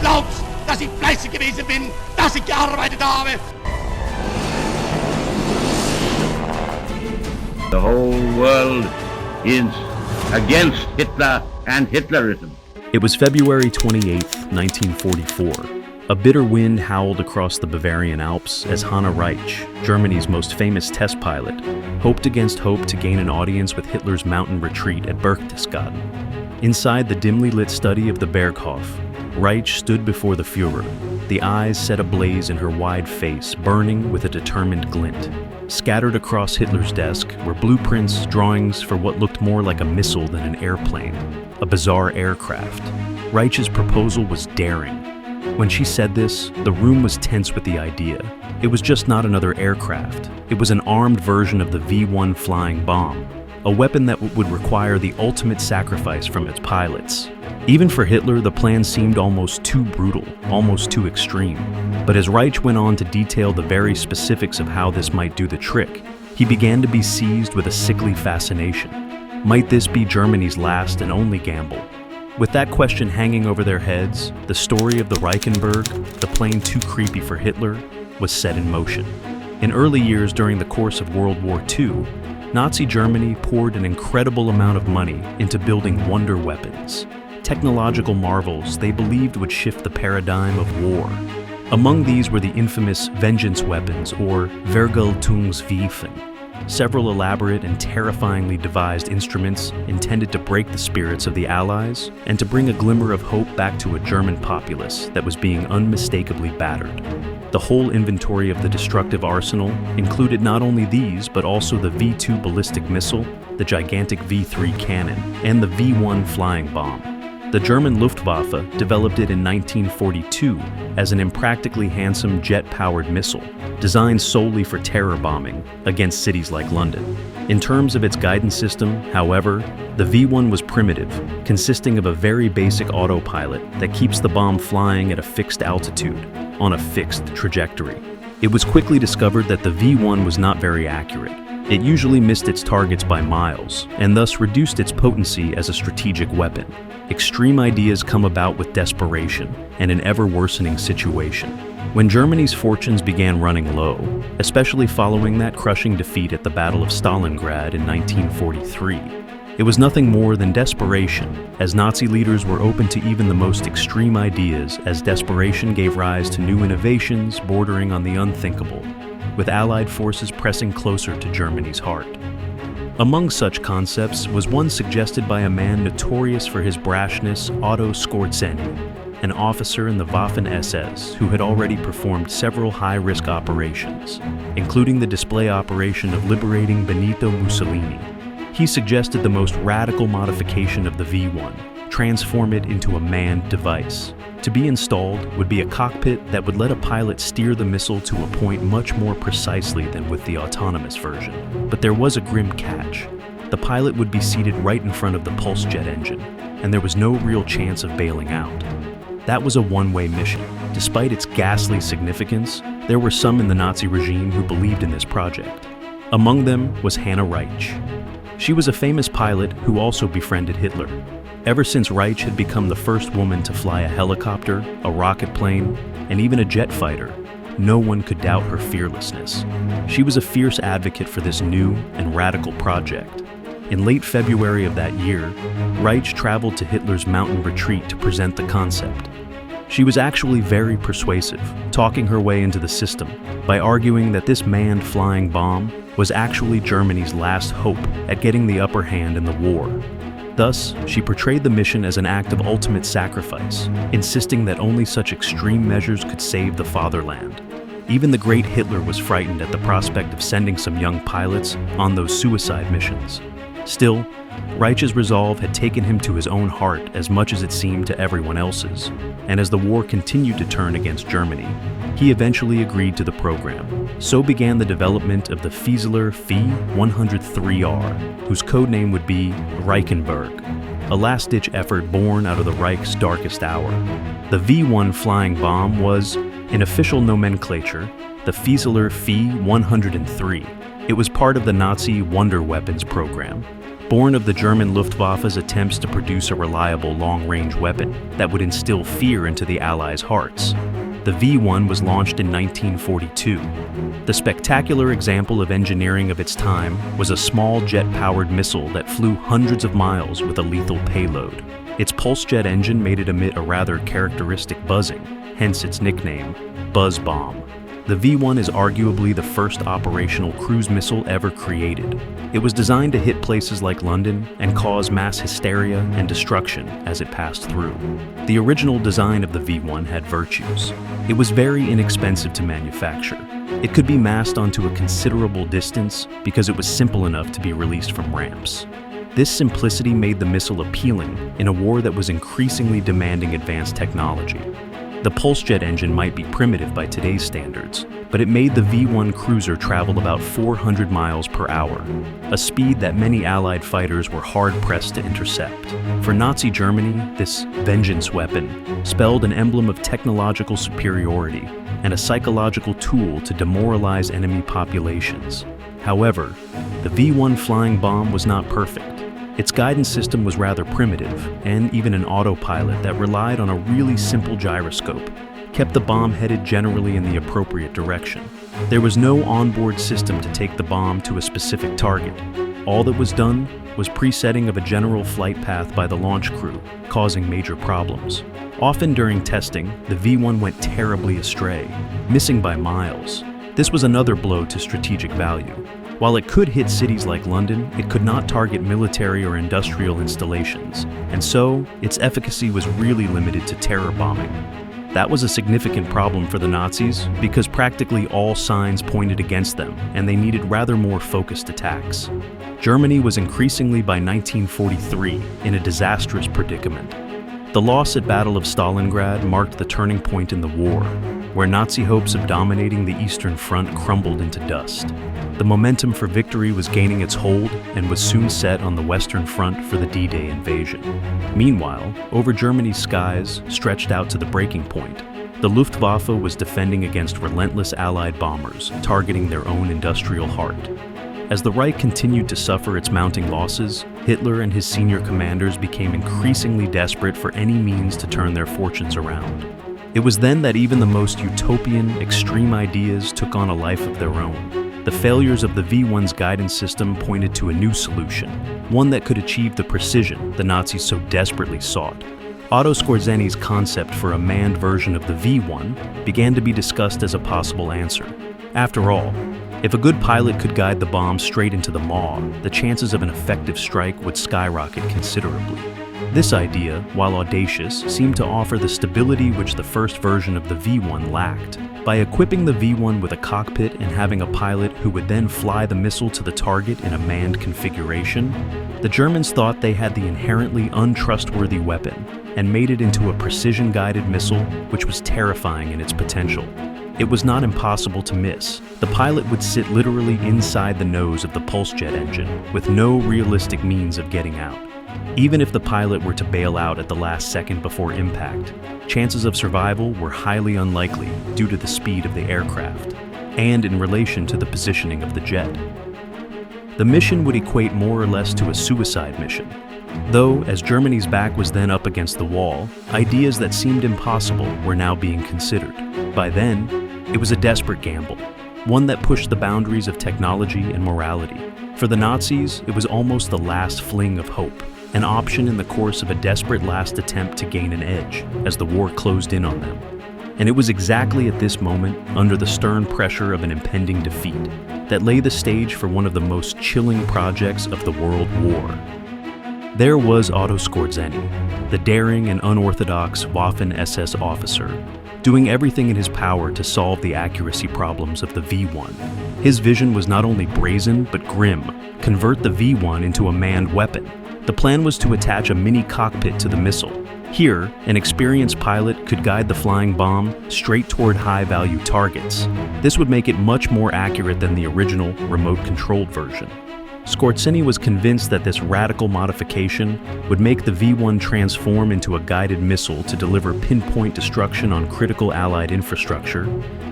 glaubst, dass ich fleißig gewesen bin, dass ich gearbeitet habe. The whole world is against Hitler and Hitlerism. It was February 28, 1944. A bitter wind howled across the Bavarian Alps as Hanna Reitsch, Germany's most famous test pilot, hoped against hope to gain an audience with Hitler's mountain retreat at Berchtesgaden. Inside the dimly lit study of the Berghof, Reitsch stood before the Führer, the eyes set ablaze in her wide face, burning with a determined glint. Scattered across Hitler's desk were blueprints, drawings for what looked more like a missile than an airplane, a bizarre aircraft. Reitsch's proposal was daring. When she said this, the room was tense with the idea. It was just not another aircraft. It was an armed version of the V-1 flying bomb, a weapon that would require the ultimate sacrifice from its pilots. Even for Hitler, the plan seemed almost too brutal, almost too extreme. But as Reitsch went on to detail the very specifics of how this might do the trick, he began to be seized with a sickly fascination. Might this be Germany's last and only gamble? With that question hanging over their heads, the story of the Reichenberg, the plane too creepy for Hitler, was set in motion. In early years during the course of World War II, Nazi Germany poured an incredible amount of money into building wonder weapons, technological marvels they believed would shift the paradigm of war. Among these were the infamous vengeance weapons, or Vergeltungswaffen, several elaborate and terrifyingly devised instruments intended to break the spirits of the Allies and to bring a glimmer of hope back to a German populace that was being unmistakably battered. The whole inventory of the destructive arsenal included not only these, but also the V-2 ballistic missile, the gigantic V-3 cannon, and the V-1 flying bomb. The German Luftwaffe developed it in 1942 as an impractically handsome jet-powered missile, designed solely for terror bombing against cities like London. In terms of its guidance system, however, the V-1 was primitive, consisting of a very basic autopilot that keeps the bomb flying at a fixed altitude, on a fixed trajectory. It was quickly discovered that the V-1 was not very accurate. It usually missed its targets by miles, and thus reduced its potency as a strategic weapon. Extreme ideas come about with desperation and an ever-worsening situation. When Germany's fortunes began running low, especially following that crushing defeat at the Battle of Stalingrad in 1943, it was nothing more than desperation, as Nazi leaders were open to even the most extreme ideas as desperation gave rise to new innovations bordering on the unthinkable, with Allied forces pressing closer to Germany's heart. Among such concepts was one suggested by a man notorious for his brashness, Otto Skorzeny, an officer in the Waffen-SS who had already performed several high-risk operations, including the display operation of liberating Benito Mussolini. He suggested the most radical modification of the V-1, transform it into a manned device. To be installed would be a cockpit that would let a pilot steer the missile to a point much more precisely than with the autonomous version. But there was a grim catch. The pilot would be seated right in front of the pulse jet engine, and there was no real chance of bailing out. That was a one-way mission. Despite its ghastly significance, there were some in the Nazi regime who believed in this project. Among them was Hanna Reitsch. She was a famous pilot who also befriended Hitler. Ever since Reitsch had become the first woman to fly a helicopter, a rocket plane, and even a jet fighter, no one could doubt her fearlessness. She was a fierce advocate for this new and radical project. In late February of that year, Reitsch traveled to Hitler's mountain retreat to present the concept. She was actually very persuasive, talking her way into the system by arguing that this manned flying bomb was actually Germany's last hope at getting the upper hand in the war. Thus, she portrayed the mission as an act of ultimate sacrifice, insisting that only such extreme measures could save the fatherland. Even the great Hitler was frightened at the prospect of sending some young pilots on those suicide missions. Still, Reitsch's resolve had taken him to his own heart as much as it seemed to everyone else's, and as the war continued to turn against Germany, he eventually agreed to the program. So began the development of the Führer V-103R, whose codename would be Reichenberg, a last-ditch effort born out of the Reich's darkest hour. The V-1 flying bomb was, in official nomenclature, the Führer V-103. It was part of the Nazi wonder weapons program. Born of the German Luftwaffe's attempts to produce a reliable long-range weapon that would instill fear into the Allies' hearts, the V-1 was launched in 1942. The spectacular example of engineering of its time was a small jet-powered missile that flew hundreds of miles with a lethal payload. Its pulse jet engine made it emit a rather characteristic buzzing, hence its nickname, Buzz Bomb. The V-1 is arguably the first operational cruise missile ever created. It was designed to hit places like London and cause mass hysteria and destruction as it passed through. The original design of the V-1 had virtues. It was very inexpensive to manufacture. It could be massed onto a considerable distance because it was simple enough to be released from ramps. This simplicity made the missile appealing in a war that was increasingly demanding advanced technology. The pulse jet engine might be primitive by today's standards, but it made the V-1 cruiser travel about 400 miles per hour, a speed that many Allied fighters were hard-pressed to intercept. For Nazi Germany, this vengeance weapon spelled an emblem of technological superiority and a psychological tool to demoralize enemy populations. However, the V-1 flying bomb was not perfect. Its guidance system was rather primitive, and even an autopilot that relied on a really simple gyroscope kept the bomb headed generally in the appropriate direction. There was no onboard system to take the bomb to a specific target. All that was done was presetting of a general flight path by the launch crew, causing major problems. Often during testing, the V-1 went terribly astray, missing by miles. This was another blow to strategic value. While it could hit cities like London, it could not target military or industrial installations, and so its efficacy was really limited to terror bombing. That was a significant problem for the Nazis because practically all signs pointed against them, and they needed rather more focused attacks. Germany was increasingly by 1943 in a disastrous predicament. The loss at Battle of Stalingrad marked the turning point in the war, where Nazi hopes of dominating the Eastern Front crumbled into dust. The momentum for victory was gaining its hold and was soon set on the Western Front for the D-Day invasion. Meanwhile, over Germany's skies, stretched out to the breaking point, the Luftwaffe was defending against relentless Allied bombers, targeting their own industrial heart. As the Reich continued to suffer its mounting losses, Hitler and his senior commanders became increasingly desperate for any means to turn their fortunes around. It was then that even the most utopian, extreme ideas took on a life of their own. The failures of the V-1's guidance system pointed to a new solution, one that could achieve the precision the Nazis so desperately sought. Otto Skorzeny's concept for a manned version of the V-1 began to be discussed as a possible answer. After all, if a good pilot could guide the bomb straight into the maw, the chances of an effective strike would skyrocket considerably. This idea, while audacious, seemed to offer the stability which the first version of the V-1 lacked. By equipping the V-1 with a cockpit and having a pilot who would then fly the missile to the target in a manned configuration, the Germans thought they had the inherently untrustworthy weapon and made it into a precision-guided missile which was terrifying in its potential. It was not impossible to miss. The pilot would sit literally inside the nose of the pulse jet engine, with no realistic means of getting out. Even if the pilot were to bail out at the last second before impact, chances of survival were highly unlikely due to the speed of the aircraft, and in relation to the positioning of the jet. The mission would equate more or less to a suicide mission. Though, as Germany's back was then up against the wall, ideas that seemed impossible were now being considered. By then, it was a desperate gamble, one that pushed the boundaries of technology and morality. For the Nazis, it was almost the last fling of hope, an option in the course of a desperate last attempt to gain an edge as the war closed in on them. And it was exactly at this moment, under the stern pressure of an impending defeat, that lay the stage for one of the most chilling projects of the World War. There was Otto Skorzeny, the daring and unorthodox Waffen-SS officer, doing everything in his power to solve the accuracy problems of the V-1. His vision was not only brazen but grim: convert the V-1 into a manned weapon. The plan was to attach a mini cockpit to the missile. Here, an experienced pilot could guide the flying bomb straight toward high-value targets. This would make it much more accurate than the original remote-controlled version. Skorzeny was convinced that this radical modification would make the V-1 transform into a guided missile to deliver pinpoint destruction on critical Allied infrastructure,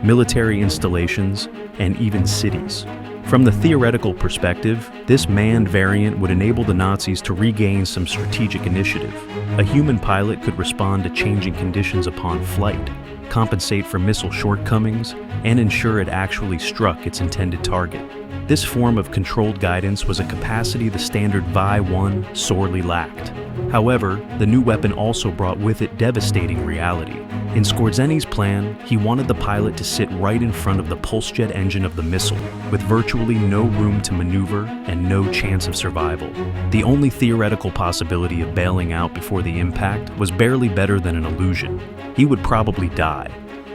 military installations, and even cities. From the theoretical perspective, this manned variant would enable the Nazis to regain some strategic initiative. A human pilot could respond to changing conditions upon flight, compensate for missile shortcomings, and ensure it actually struck its intended target. This form of controlled guidance was a capacity the standard Vi-1 sorely lacked. However, the new weapon also brought with it devastating reality. In Skorzenny's plan, he wanted the pilot to sit right in front of the pulse jet engine of the missile, with virtually no room to maneuver and no chance of survival. The only theoretical possibility of bailing out before the impact was barely better than an illusion. He would probably die.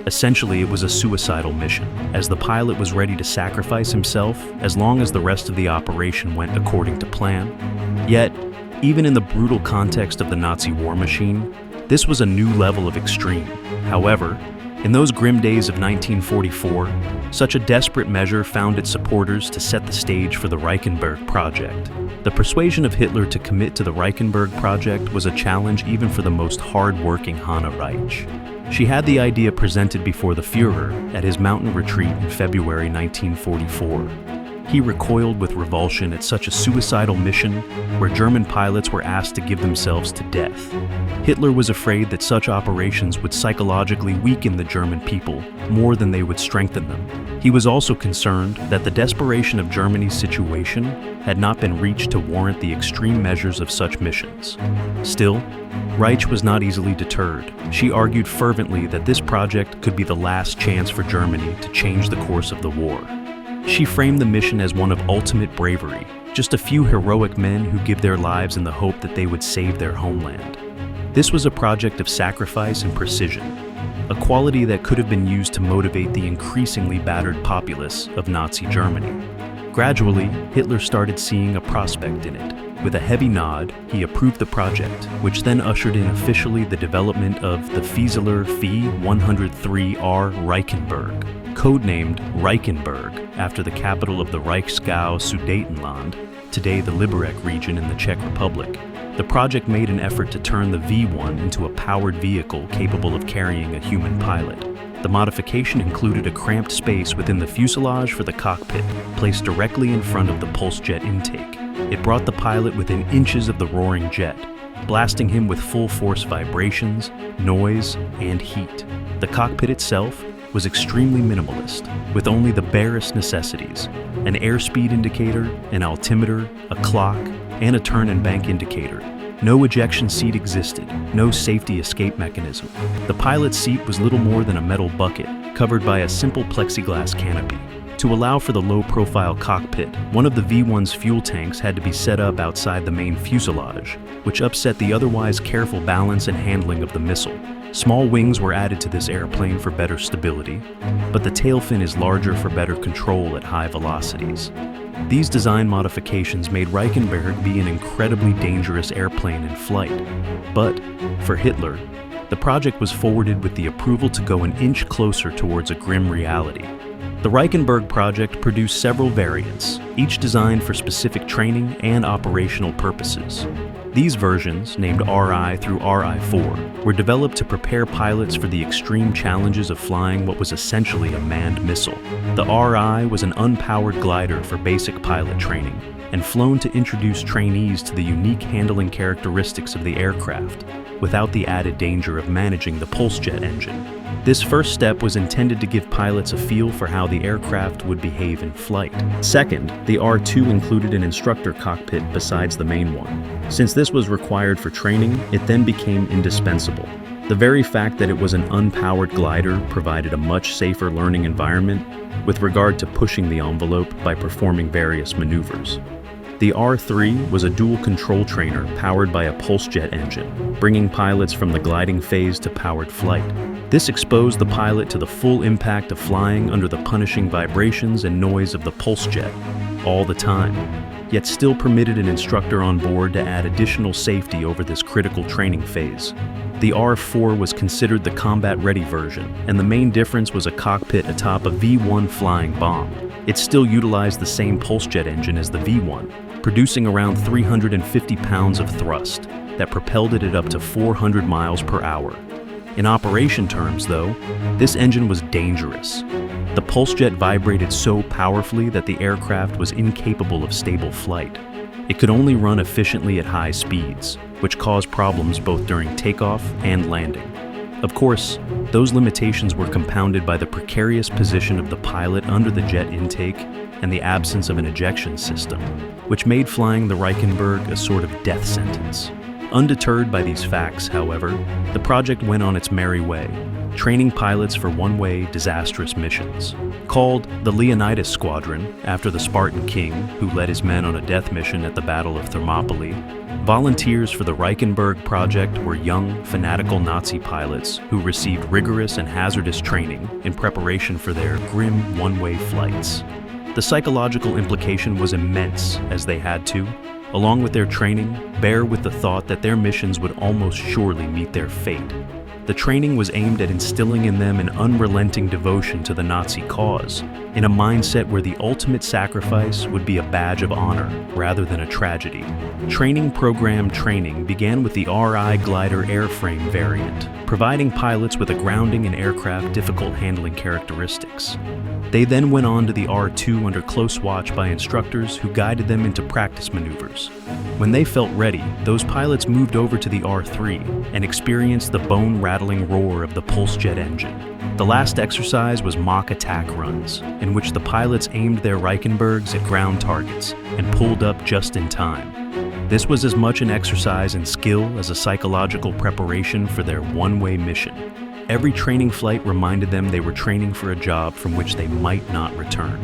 Essentially, it was a suicidal mission, as the pilot was ready to sacrifice himself as long as the rest of the operation went according to plan. Yet, even in the brutal context of the Nazi war machine, this was a new level of extreme. However, in those grim days of 1944, such a desperate measure found its supporters to set the stage for the Reichenberg Project. The persuasion of Hitler to commit to the Reichenberg Project was a challenge even for the most hard-working Hanna Reitsch. She had the idea presented before the Führer at his mountain retreat in February 1944. He recoiled with revulsion at such a suicidal mission where German pilots were asked to give themselves to death. Hitler was afraid that such operations would psychologically weaken the German people more than they would strengthen them. He was also concerned that the desperation of Germany's situation had not been reached to warrant the extreme measures of such missions. Still, Reitsch was not easily deterred. She argued fervently that this project could be the last chance for Germany to change the course of the war. She framed the mission as one of ultimate bravery, just a few heroic men who give their lives in the hope that they would save their homeland. This was a project of sacrifice and precision, a quality that could have been used to motivate the increasingly battered populace of Nazi Germany. Gradually, Hitler started seeing a prospect in it. With a heavy nod, he approved the project, which then ushered in officially the development of the Führer Fi-103R Reichenberg, codenamed Reichenberg after the capital of the Reichsgau Sudetenland, today the Liberec region in the Czech Republic. The project made an effort to turn the V-1 into a powered vehicle capable of carrying a human pilot. The modification included a cramped space within the fuselage for the cockpit, placed directly in front of the pulse jet intake. It brought the pilot within inches of the roaring jet, blasting him with full-force vibrations, noise, and heat. The cockpit itself was extremely minimalist, with only the barest necessities: an airspeed indicator, an altimeter, a clock, and a turn and bank indicator. No ejection seat existed, no safety escape mechanism. The pilot's seat was little more than a metal bucket, covered by a simple plexiglass canopy. To allow for the low-profile cockpit, one of the V-1's fuel tanks had to be set up outside the main fuselage, which upset the otherwise careful balance and handling of the missile. Small wings were added to this airplane for better stability, but the tail fin is larger for better control at high velocities. These design modifications made Reichenberg be an incredibly dangerous airplane in flight. But, for Hitler, the project was forwarded with the approval to go an inch closer towards a grim reality. The Reichenberg project produced several variants, each designed for specific training and operational purposes. These versions, named RI through RI-4, were developed to prepare pilots for the extreme challenges of flying what was essentially a manned missile. The RI was an unpowered glider for basic pilot training, and flown to introduce trainees to the unique handling characteristics of the aircraft, without the added danger of managing the pulse jet engine. This first step was intended to give pilots a feel for how the aircraft would behave in flight. Second, the R2 included an instructor cockpit besides the main one. Since this was required for training, it then became indispensable. The very fact that it was an unpowered glider provided a much safer learning environment with regard to pushing the envelope by performing various maneuvers. The R3 was a dual control trainer powered by a pulse jet engine, bringing pilots from the gliding phase to powered flight. This exposed the pilot to the full impact of flying under the punishing vibrations and noise of the pulse jet, all the time, yet still permitted an instructor on board to add additional safety over this critical training phase. The R4 was considered the combat-ready version, and the main difference was a cockpit atop a V-1 flying bomb. It still utilized the same pulse jet engine as the V-1, producing around 350 pounds of thrust that propelled it at up to 400 miles per hour. In operation terms, though, this engine was dangerous. The pulse jet vibrated so powerfully that the aircraft was incapable of stable flight. It could only run efficiently at high speeds, which caused problems both during takeoff and landing. Of course, those limitations were compounded by the precarious position of the pilot under the jet intake and the absence of an ejection system, which made flying the Reichenberg a sort of death sentence. Undeterred by these facts, however, the project went on its merry way, training pilots for one-way, disastrous missions. Called the Leonidas Squadron, after the Spartan king who led his men on a death mission at the Battle of Thermopylae, volunteers for the Reichenberg project were young, fanatical Nazi pilots who received rigorous and hazardous training in preparation for their grim one-way flights. The psychological implication was immense, as they had to, along with their training, bear with the thought that their missions would almost surely meet their fate. The training was aimed at instilling in them an unrelenting devotion to the Nazi cause, in a mindset where the ultimate sacrifice would be a badge of honor rather than a tragedy. Training program training began with the RI glider airframe variant, providing pilots with a grounding and aircraft difficult handling characteristics. They then went on to the R2 under close watch by instructors who guided them into practice maneuvers. When they felt ready, those pilots moved over to the R3 and experienced the bone-rattling roar of the pulse jet engine. The last exercise was mock attack runs, in which the pilots aimed their Reichenbergs at ground targets and pulled up just in time. This was as much an exercise in skill as a psychological preparation for their one-way mission. Every training flight reminded them they were training for a job from which they might not return.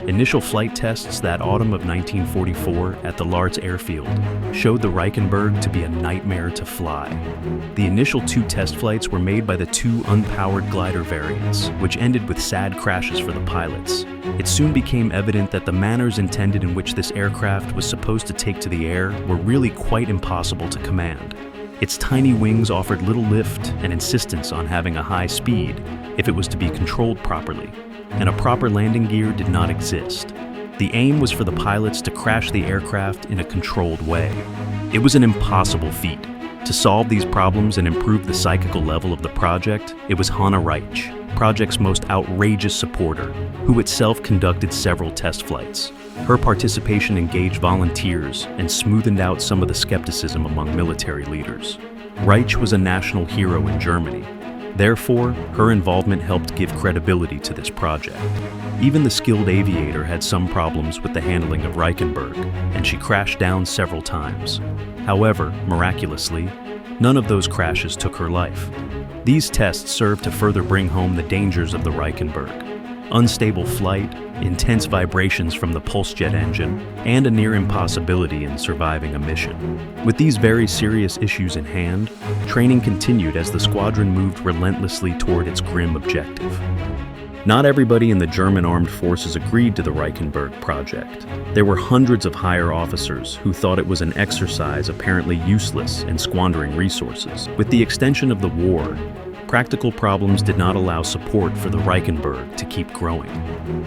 Initial flight tests that autumn of 1944 at the Larz airfield showed the Reichenberg to be a nightmare to fly. The initial 2 test flights were made by the 2 unpowered glider variants, which ended with sad crashes for the pilots. It soon became evident that the manners intended in which this aircraft was supposed to take to the air were really quite impossible to command. Its tiny wings offered little lift and insistence on having a high speed if it was to be controlled properly, and a proper landing gear did not exist. The aim was for the pilots to crash the aircraft in a controlled way. It was an impossible feat. To solve these problems and improve the psychical level of the project, it was Hanna Reitsch, project's most outrageous supporter, who itself conducted several test flights. Her participation engaged volunteers and smoothed out some of the skepticism among military leaders. Reitsch was a national hero in Germany. Therefore, her involvement helped give credibility to this project. Even the skilled aviator had some problems with the handling of Reichenberg, and she crashed down several times. However, miraculously, none of those crashes took her life. These tests served to further bring home the dangers of the Reichenberg: unstable flight, intense vibrations from the pulse jet engine, and a near impossibility in surviving a mission. With these very serious issues in hand, training continued as the squadron moved relentlessly toward its grim objective. Not everybody in the German armed forces agreed to the Reichenberg project. There were hundreds of higher officers who thought it was an exercise apparently useless and squandering resources. With the extension of the war, practical problems did not allow support for the Reichenberg to keep growing.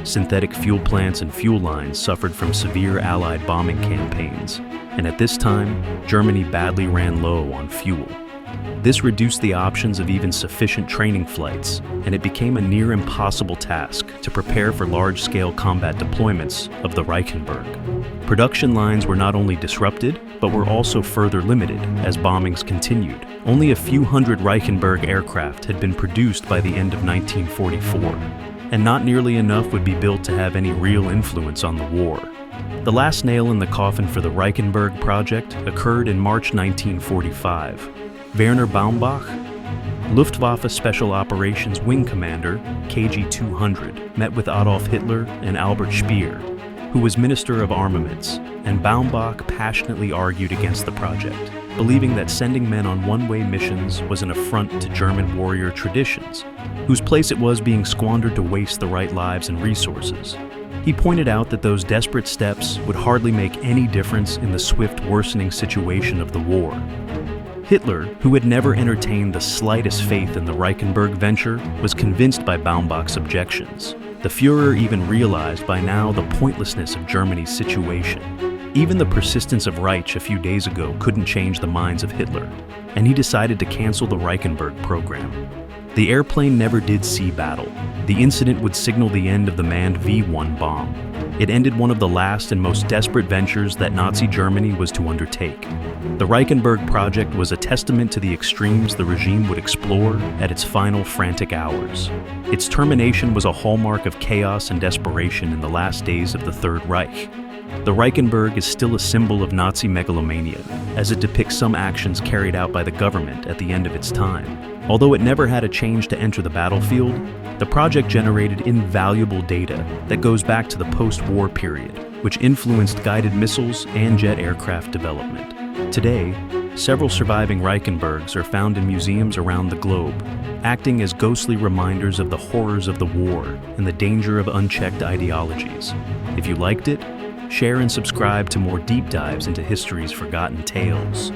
Synthetic fuel plants and fuel lines suffered from severe Allied bombing campaigns, and at this time, Germany badly ran low on fuel. This reduced the options of even sufficient training flights, and it became a near impossible task to prepare for large-scale combat deployments of the Reichenberg. Production lines were not only disrupted, but were also further limited as bombings continued. Only a few hundred Reichenberg aircraft had been produced by the end of 1944, and not nearly enough would be built to have any real influence on the war. The last nail in the coffin for the Reichenberg project occurred in March 1945. Werner Baumbach, Luftwaffe Special Operations Wing Commander, KG-200, met with Adolf Hitler and Albert Speer, who was Minister of Armaments, and Baumbach passionately argued against the project, believing that sending men on one-way missions was an affront to German warrior traditions, whose place it was being squandered to waste the right lives and resources. He pointed out that those desperate steps would hardly make any difference in the swift worsening situation of the war. Hitler, who had never entertained the slightest faith in the Reichenberg venture, was convinced by Baumbach's objections. The Führer even realized by now the pointlessness of Germany's situation. Even the persistence of Reitsch a few days ago couldn't change the minds of Hitler, and he decided to cancel the Reichenberg program. The airplane never did see battle. The incident would signal the end of the manned V-1 bomb. It ended one of the last and most desperate ventures that Nazi Germany was to undertake. The Reichenberg project was a testament to the extremes the regime would explore at its final frantic hours. Its termination was a hallmark of chaos and desperation in the last days of the Third Reich. The Reichenberg is still a symbol of Nazi megalomania, as it depicts some actions carried out by the government at the end of its time. Although it never had a change to enter the battlefield, the project generated invaluable data that goes back to the post-war period, which influenced guided missiles and jet aircraft development. Today, several surviving Reichenbergs are found in museums around the globe, acting as ghostly reminders of the horrors of the war and the danger of unchecked ideologies. If you liked it, share and subscribe to more deep dives into history's forgotten tales.